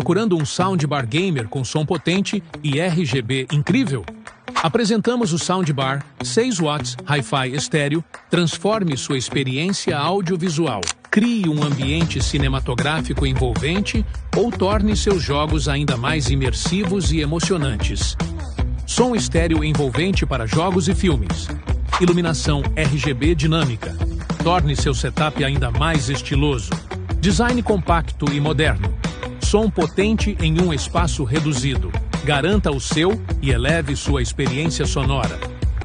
Procurando um soundbar gamer com som potente e RGB incrível? Apresentamos o Soundbar 6 watts Hi-Fi estéreo. Transforme sua experiência audiovisual. Crie um ambiente cinematográfico envolvente ou torne seus jogos ainda mais imersivos e emocionantes. Som estéreo envolvente para jogos e filmes. Iluminação RGB dinâmica. Torne seu setup ainda mais estiloso. Design compacto e moderno. Som potente em um espaço reduzido. Garanta o seu e eleve sua experiência sonora.